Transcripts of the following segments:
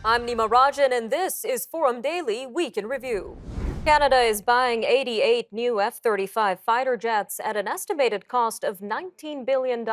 I'm Nima Rajan, and this is Forum Daily Week in Review. Canada is buying 88 new F 35 fighter jets at an estimated cost of $19 billion.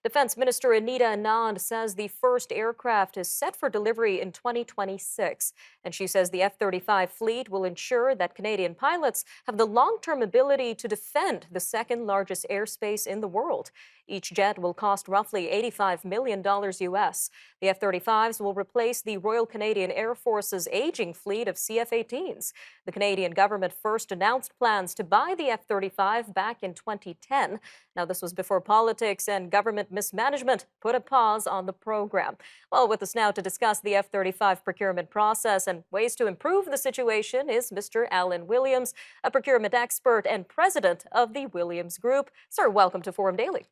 Defense Minister Anita Anand says the first aircraft is set for delivery in 2026. And she says the F 35 fleet will ensure that Canadian pilots have the long term ability to defend the second largest airspace in the world. Each jet will cost roughly $85 million US. The F 35s will replace the Royal Canadian Air Force's aging fleet of CF 18s. The Canadian government first announced plans to buy the F 35 back in 2010. Now, this was before politics and government mismanagement put a pause on the program. Well, with us now to discuss the F 35 procurement process and ways to improve the situation is Mr. Alan Williams, a procurement expert and president of the Williams Group. Sir, welcome to Forum Daily.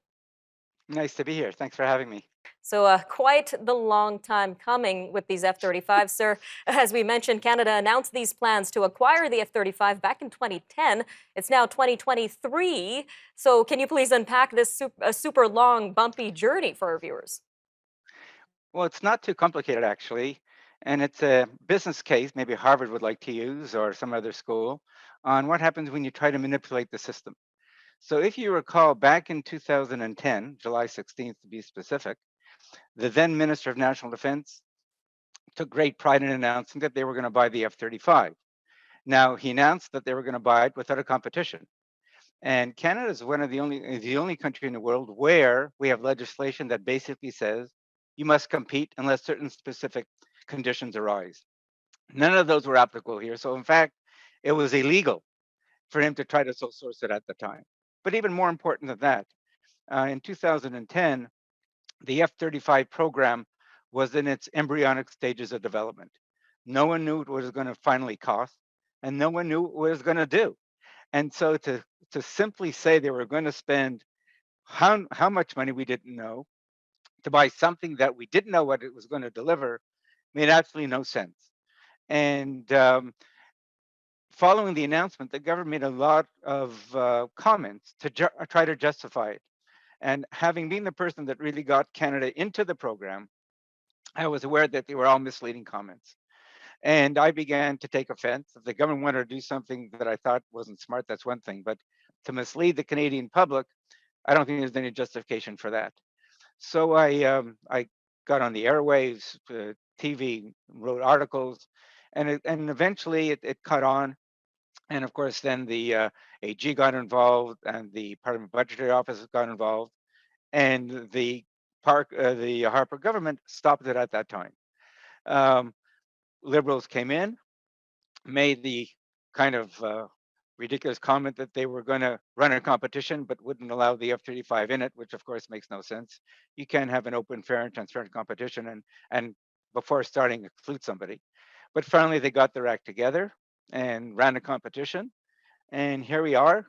Nice to be here. Thanks for having me. So, quite the long time coming with these F 35s, sir. As we mentioned, Canada announced these plans to acquire the F 35 back in 2010. It's now 2023. So, can you please unpack this super long, bumpy journey for our viewers? Well, it's not too complicated, actually. And it's a business case, maybe Harvard would like to use or some other school, on what happens when you try to manipulate the system. So, if you recall, back in 2010, July 16th to be specific, the then Minister of National Defense took great pride in announcing that they were going to buy the F 35. Now, he announced that they were going to buy it without a competition. And Canada is one of the only country in the world where we have legislation that basically says you must compete unless certain specific conditions arise. None of those were applicable here. So in fact, it was illegal for him to try to sole source it at the time. But even more important than that, in 2010, the F-35 program was in its embryonic stages of development. No one knew what it was going to finally cost, and no one knew what it was going to do. And so to simply say they were going to spend how much money we didn't know to buy something that we didn't know what it was going to deliver made absolutely no sense. And following the announcement, the government made a lot of comments to try to justify it. And having been the person that really got Canada into the program, I was aware that they were all misleading comments. And I began to take offense. If the government wanted to do something that I thought wasn't smart, that's one thing. But to mislead the Canadian public, I don't think there's any justification for that. So I got on the airwaves, TV, wrote articles, and eventually it caught on. And of course, then the AG got involved, and the Parliament Budgetary Office got involved, and the Harper government stopped it at that time. Um, Liberals came in, made the kind of ridiculous comment that they were going to run a competition but wouldn't allow the F-35 in it, which of course makes no sense. You can't have an open, fair, and transparent competition and before starting exclude somebody. But finally, they got their act together and ran a competition, and here we are,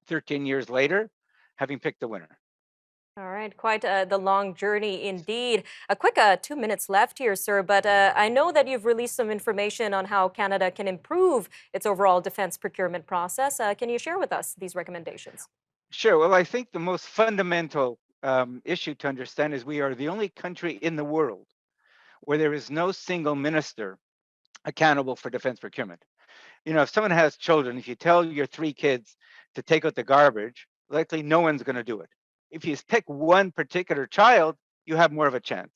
13 years later, having picked the winner. All right, quite the long journey indeed. A quick 2 minutes left here, sir, but I know that you've released some information on how Canada can improve its overall defense procurement process. Can you share with us these recommendations? Sure. Well, I think the most fundamental issue to understand is we are the only country in the world where there is no single minister accountable for defense procurement. You know, if someone has children, if you tell your three kids to take out the garbage, likely no one's going to do it. If you pick one particular child, you have more of a chance.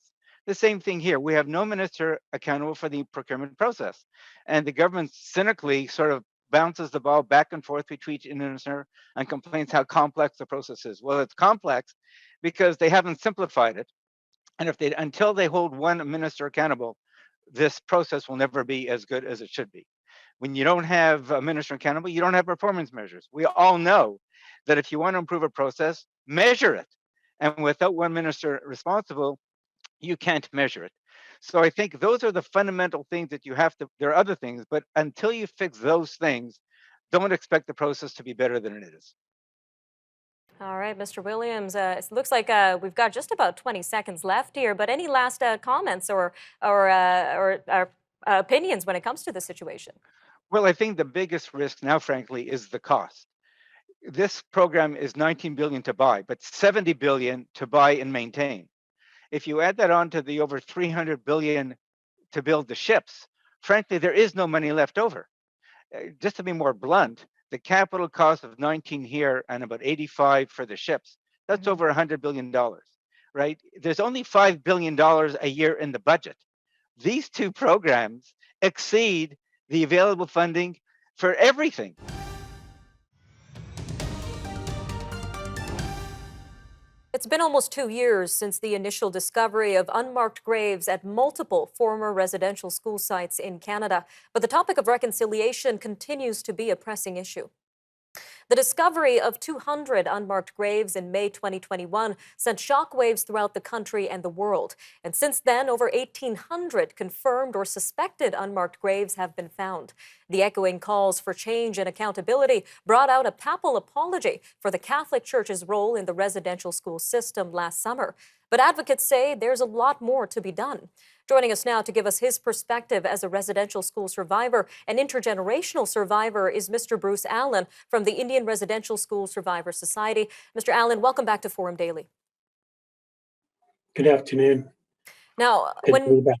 The same thing here. We have no minister accountable for the procurement process. And the government cynically sort of bounces the ball back and forth between each minister and complains how complex the process is. Well, it's complex because they haven't simplified it. And if they until they hold one minister accountable, this process will never be as good as it should be. When you don't have a minister accountable, you don't have performance measures. We all know that if you want to improve a process, measure it. And without one minister responsible, you can't measure it. So I think those are the fundamental things that you have to, there are other things, but until you fix those things, don't expect the process to be better than it is. All right, Mr. Williams, it looks like we've got just about 20 seconds left here, but any last comments or opinions when it comes to the situation? Well, I think the biggest risk now, frankly, is the cost. This program is 19 billion to buy, but 70 billion to buy and maintain. If you add that on to the over 300 billion to build the ships, frankly, there is no money left over. Just to be more blunt, the capital cost of 19 here and about 85 for the ships, that's Mhm. over $100 billion, right? There's only $5 billion a year in the budget. These two programs exceed the available funding for everything. It's been almost 2 years since the initial discovery of unmarked graves at multiple former residential school sites in Canada, but the topic of reconciliation continues to be a pressing issue. The discovery of 200 unmarked graves in May 2021 sent shockwaves throughout the country and the world. And since then, over 1,800 confirmed or suspected unmarked graves have been found. The echoing calls for change and accountability brought out a papal apology for the Catholic Church's role in the residential school system last summer. But advocates say there's a lot more to be done. Joining us now to give us his perspective as a residential school survivor and intergenerational survivor is Mr. Bruce Allen from the Indian Residential School Survivor Society. Mr. Allen, welcome back to Forum Daily. Good afternoon. Now, Good to be when back.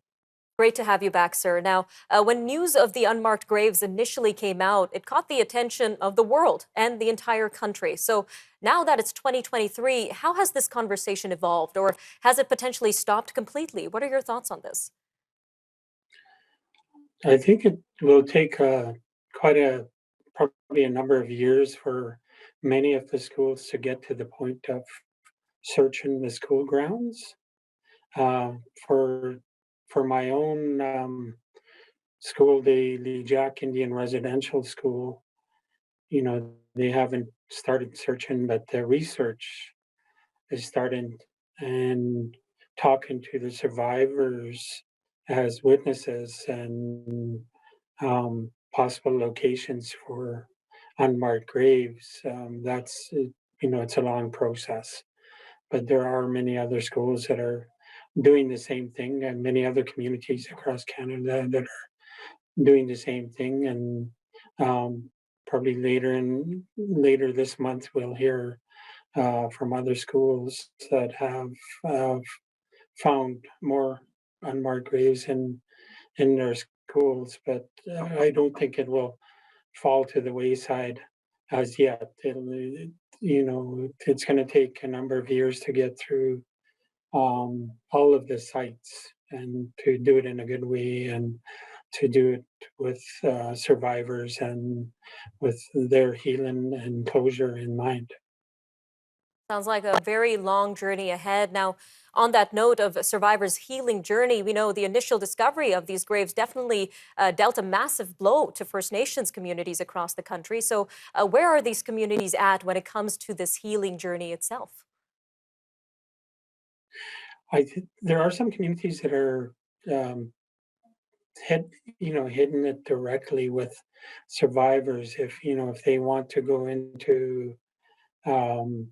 Great to have you back, sir. Now, when news of the unmarked graves initially came out, it caught the attention of the world and the entire country. So now that it's 2023, how has this conversation evolved, or has it potentially stopped completely? What are your thoughts on this? I think it will take quite a probably a number of years for many of the schools to get to the point of searching the school grounds. Uh, for for my own school, the Jack Indian Residential School, they haven't started searching, but the research is starting and talking to the survivors as witnesses and possible locations for unmarked graves. It's a long process, but there are many other schools that are doing the same thing, and many other communities across Canada that are doing the same thing. And probably later this month, we'll hear from other schools that have uh, found more unmarked graves in their schools, but I don't think it will fall to the wayside as yet. It's going to take a number of years to get through all of the sites and to do it in a good way and to do it with survivors and with their healing and closure in mind. Sounds like a very long journey ahead. Now, on that note of survivors' healing journey, we know the initial discovery of these graves definitely dealt a massive blow to First Nations communities across the country. So, where are these communities at when it comes to this healing journey itself? There are some communities that are um, hid, hidden it directly with survivors. If they want to go into um,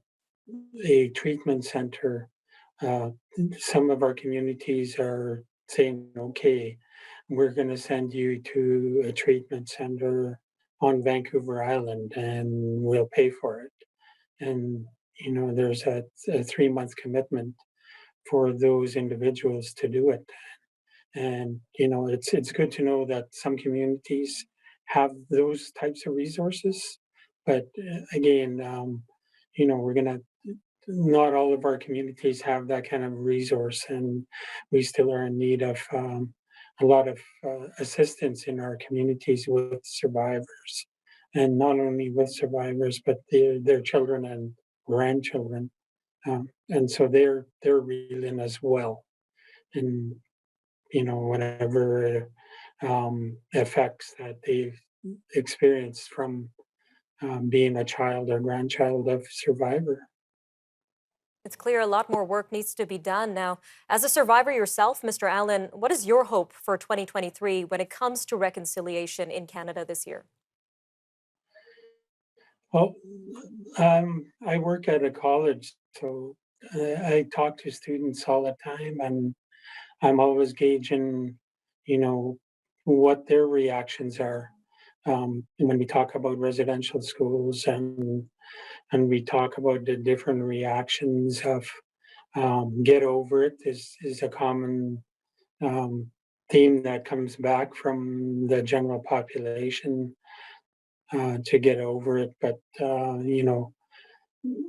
a treatment center, uh, some of our communities are saying, okay, we're going to send you to a treatment center on Vancouver Island and we'll pay for it. And, there's a 3-month commitment for those individuals to do it. And it's good to know that some communities have those types of resources, but again, we're gonna not all of our communities have that kind of resource, and we still are in need of a lot of assistance in our communities with survivors, and not only with survivors, but their children and grandchildren, and so they're reeling as well. And whatever effects that they've experienced from being a child or grandchild of survivor. It's clear a lot more work needs to be done. Now, as a survivor yourself, Mr. Allen, what is your hope for 2023 when it comes to reconciliation in Canada this year? Well, I work at a college, so I talk to students all the time, and I'm always gauging, you know, what their reactions are when we talk about residential schools, and we talk about the different reactions of get over it is a common theme that comes back from the general population to get over it. But,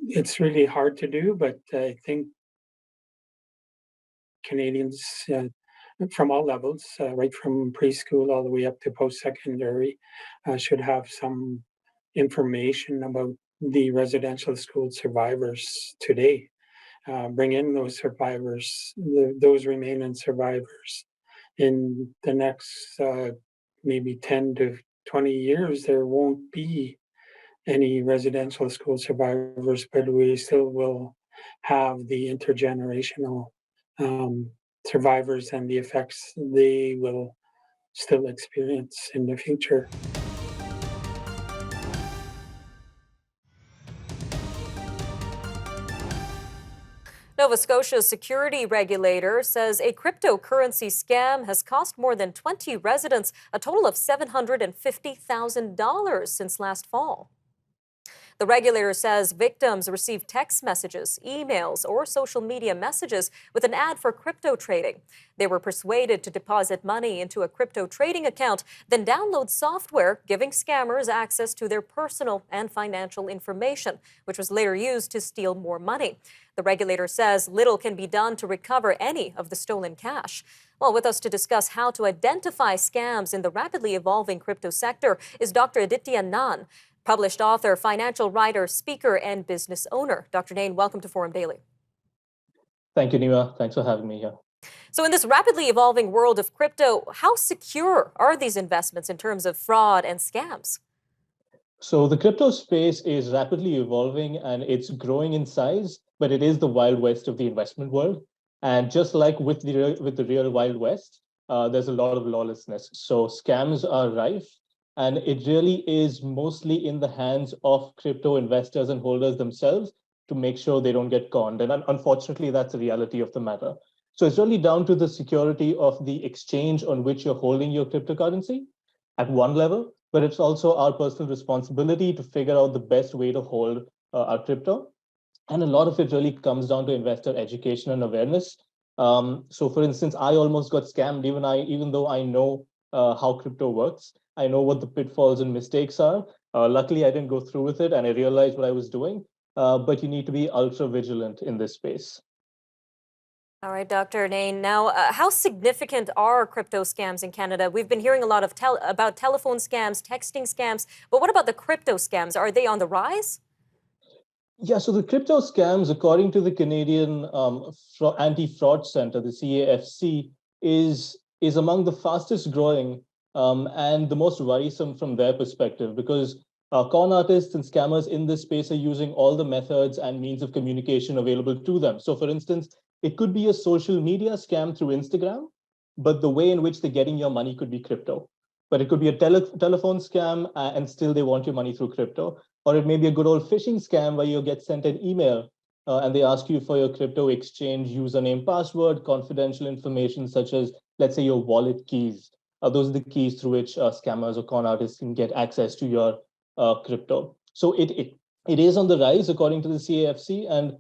it's really hard to do. But I think Canadians from all levels, right from preschool all the way up to post-secondary, should have some information about the residential school survivors today. Bring in those survivors, those remaining survivors. In the next maybe 10 to 20 years, there won't be any residential school survivors, but we still will have the intergenerational um, survivors and the effects they will still experience in the future. Nova Scotia's security regulator says a cryptocurrency scam has cost more than 20 residents a total of $750,000 since last fall. The regulator says victims receive text messages, emails, or social media messages with an ad for crypto trading. They were persuaded to deposit money into a crypto trading account, then download software giving scammers access to their personal and financial information, which was later used to steal more money. The regulator says little can be done to recover any of the stolen cash. Well, with us to discuss how to identify scams in the rapidly evolving crypto sector is Dr. Aditya Nan, published author, financial writer, speaker, and business owner. Dr. Nain, welcome to Forum Daily. Thank you, Nima. Thanks for having me here. So in this rapidly evolving world of crypto, how secure are these investments in terms of fraud and scams? So the crypto space is rapidly evolving and it's growing in size, but it is the Wild West of the investment world. And just like with the real Wild West, there's a lot of lawlessness. So scams are rife, and it really is mostly in the hands of crypto investors and holders themselves to make sure they don't get conned. And unfortunately, that's the reality of the matter. So it's really down to the security of the exchange on which you're holding your cryptocurrency at one level, but it's also our personal responsibility to figure out the best way to hold our crypto. And a lot of it really comes down to investor education and awareness. So for instance, I almost got scammed, even though I know how crypto works. I know what the pitfalls and mistakes are. Luckily, I didn't go through with it and I realized what I was doing. But you need to be ultra vigilant in this space. All right, Dr. Nain. Now, how significant are crypto scams in Canada? We've been hearing a lot of about telephone scams, texting scams, but what about the crypto scams? Are they on the rise? Yeah, so the crypto scams, according to the Canadian Anti-Fraud Center, the CAFC, is among the fastest growing and the most worrisome from their perspective, because con artists and scammers in this space are using all the methods and means of communication available to them. So for instance, it could be a social media scam through Instagram, but the way in which they're getting your money could be crypto. But it could be a telephone scam and still they want your money through crypto. Or it may be a good old phishing scam where you get sent an email and they ask you for your crypto exchange username, password, confidential information such as, let's say, your wallet keys. Those are the keys through which scammers or con artists can get access to your crypto. So it is on the rise according to the CAFC. And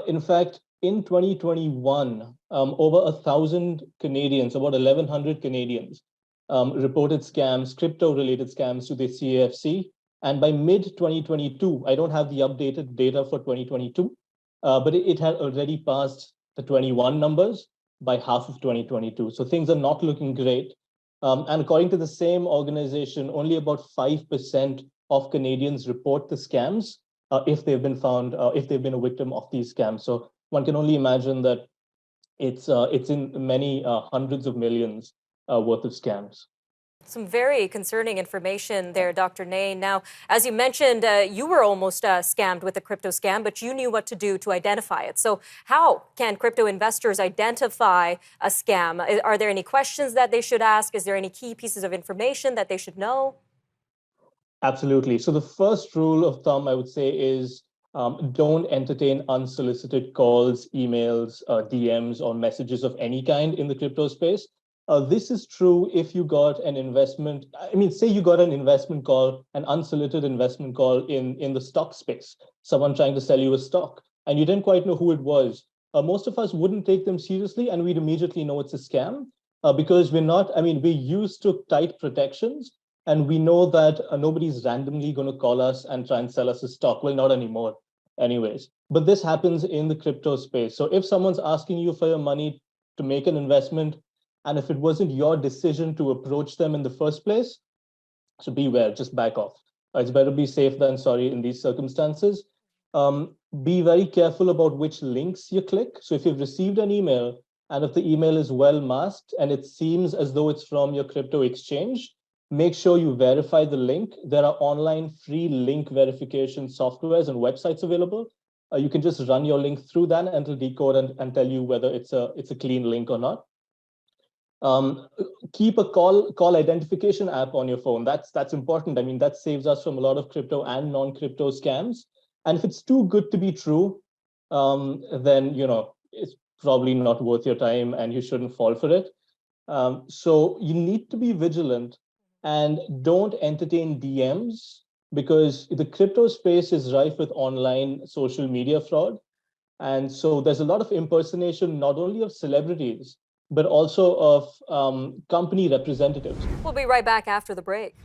in fact, in 2021, over 1,000 Canadians, about 1,100 Canadians reported scams, crypto-related scams to the CAFC. And by mid-2022, I don't have the updated data for 2022, but it had already passed the 21 numbers by half of 2022. So things are not looking great. And according to the same organization, only about 5% of Canadians report the scams if they've been found, if they've been a victim of these scams. So one can only imagine that it's in many hundreds of millions worth of scams. Some very concerning information there, Dr. Nain. Now, as you mentioned, you were almost scammed with a crypto scam, but you knew what to do to identify it. So how can crypto investors identify a scam? Are there any questions that they should ask? Is there any key pieces of information that they should know? Absolutely. So the first rule of thumb, I would say, is don't entertain unsolicited calls, emails, DMs, or messages of any kind in the crypto space. This is true if you got an investment. I mean, say you got an investment call, an unsolicited investment call in the stock space, someone trying to sell you a stock, and you didn't quite know who it was. Most of us wouldn't take them seriously, and we'd immediately know it's a scam. because we're not, I mean, we're used to tight protections, and we know that nobody's randomly going to call us and try and sell us a stock. Well, not anymore, anyways. But this happens in the crypto space. So if someone's asking you for your money to make an investment, and if it wasn't your decision to approach them in the first place, so beware, just back off. It's better be safe than sorry in these circumstances. Be very careful about which links you click. So if you've received an email and if the email is well masked and it seems as though it's from your crypto exchange, make sure you verify the link. There are online free link verification softwares and websites available. You can just run your link through that and it'll decode and tell you whether it's a clean link or not. Keep a call identification app on your phone. That's important. I mean, that saves us from a lot of crypto and non-crypto scams. And if it's too good to be true, then it's probably not worth your time and you shouldn't fall for it. So you need to be vigilant and don't entertain DMs, because the crypto space is rife with online social media fraud. And so there's a lot of impersonation, not only of celebrities, but also of company representatives. We'll be right back after the break.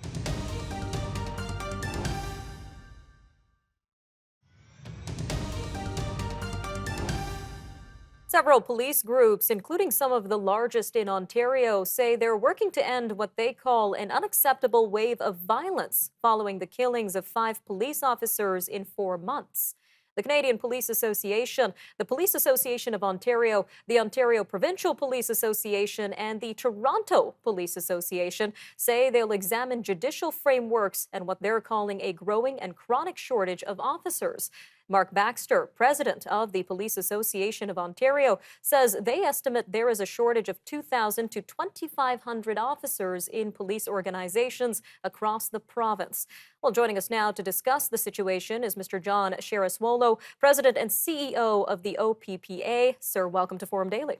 Several police groups, including some of the largest in Ontario, say they're working to end what they call an unacceptable wave of violence following the killings of 5 police officers in 4 months. The Canadian Police Association, the Police Association of Ontario, the Ontario Provincial Police Association, and the Toronto Police Association say they'll examine judicial frameworks and what they're calling a growing and chronic shortage of officers. Mark Baxter, president of the Police Association of Ontario, says they estimate there is a shortage of 2,000 to 2,500 officers in police organizations across the province. Well, joining us now to discuss the situation is Mr. John Sheraswolo, president and CEO of the OPPA. Sir, welcome to Forum Daily.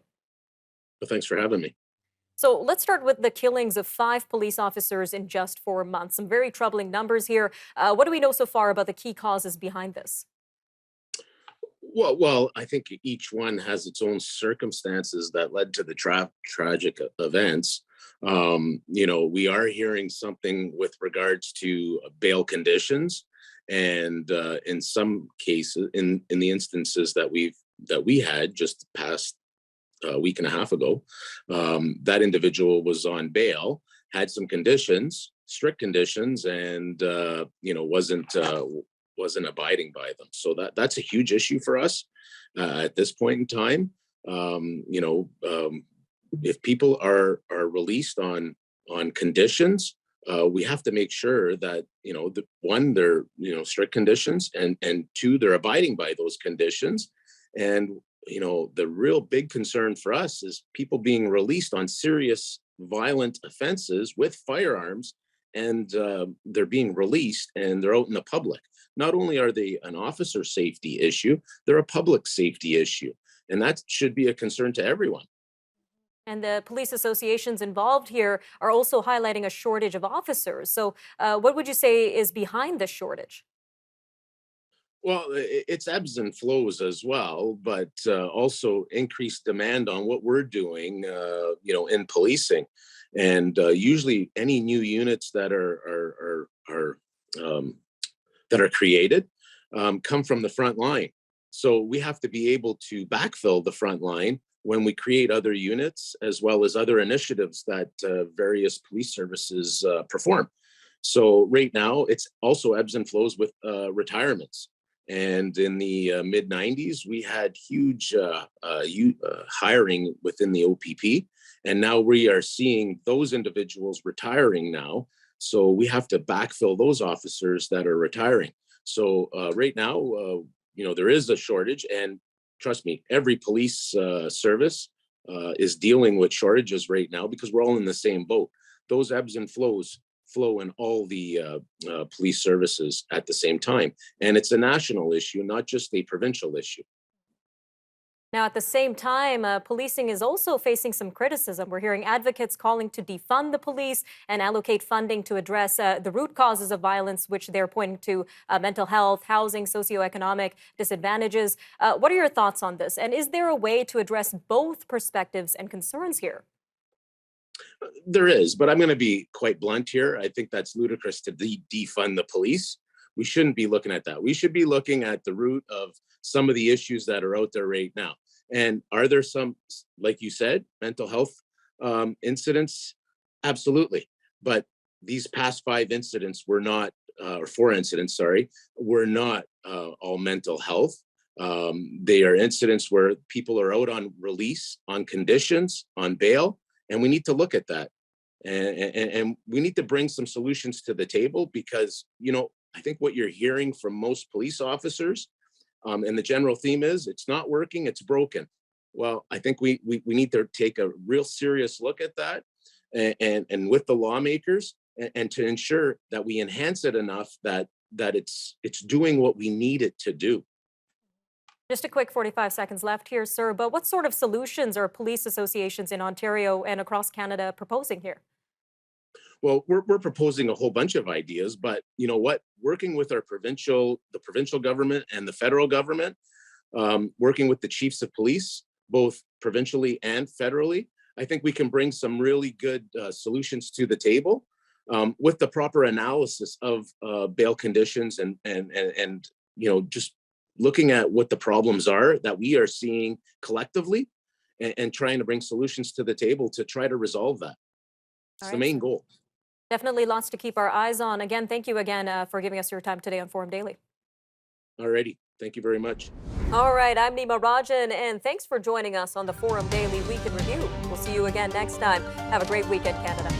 Well, thanks for having me. So let's start with the killings of 5 police officers in just 4 months. Some very troubling numbers here. What do we know so far about the key causes behind this? Well, I think each one has its own circumstances that led to the tragic events. We are hearing something with regards to bail conditions, and in some cases, in the instances that we had just past a week and a half ago, that individual was on bail, had some conditions, strict conditions, and wasn't abiding by them. So that's a huge issue for us at this point in time. If people are released on conditions, we have to make sure that one, they're strict conditions, and two, they're abiding by those conditions. And the real big concern for us is people being released on serious violent offenses with firearms, and they're being released and they're out in the public. Not only are they an officer safety issue, they're a public safety issue. And that should be a concern to everyone. And the police associations involved here are also highlighting a shortage of officers. So what would you say is behind this shortage? Well, it's ebbs and flows as well, but also increased demand on what we're doing, in policing. And usually any new units that are created come from the front line. So we have to be able to backfill the front line when we create other units, as well as other initiatives that various police services perform. So right now, it's also ebbs and flows with retirements. And in the mid 90s, we had huge hiring within the OPP. And now we are seeing those individuals retiring now. So we have to backfill those officers that are retiring. So right now, there is a shortage, and trust me, every police service is dealing with shortages right now because we're all in the same boat. Those ebbs and flows flow in all the police services at the same time. And it's a national issue, not just a provincial issue. Now, at the same time, policing is also facing some criticism. We're hearing advocates calling to defund the police and allocate funding to address the root causes of violence, which they're pointing to mental health, housing, socioeconomic disadvantages. What are your thoughts on this? And is there a way to address both perspectives and concerns here? There is, but I'm going to be quite blunt here. I think that's ludicrous to defund the police. We shouldn't be looking at that. We should be looking at the root of some of the issues that are out there right now. And are there some, like you said, mental health incidents? Absolutely. But these past 5 incidents were not, or 4 incidents, sorry, were not all mental health. They are incidents where people are out on release, on conditions, on bail, and we need to look at that. And we need to bring some solutions to the table because, I think what you're hearing from most police officers and the general theme is it's not working, it's broken. Well, I think we need to take a real serious look at that and with the lawmakers and to ensure that we enhance it enough that it's doing what we need it to do. Just a quick 45 seconds left here, sir, but what sort of solutions are police associations in Ontario and across Canada proposing here? Well, we're proposing a whole bunch of ideas, but you know what? Working with the provincial government and the federal government, working with the chiefs of police, both provincially and federally, I think we can bring some really good solutions to the table with the proper analysis of bail conditions and just looking at what the problems are that we are seeing collectively and trying to bring solutions to the table to try to resolve that. It's the main goal. Definitely lots to keep our eyes on. Again, thank you again for giving us your time today on Forum Daily. Alrighty. Thank you very much. All right, I'm Nima Rajan, and thanks for joining us on the Forum Daily Week in Review. We'll see you again next time. Have a great weekend, Canada.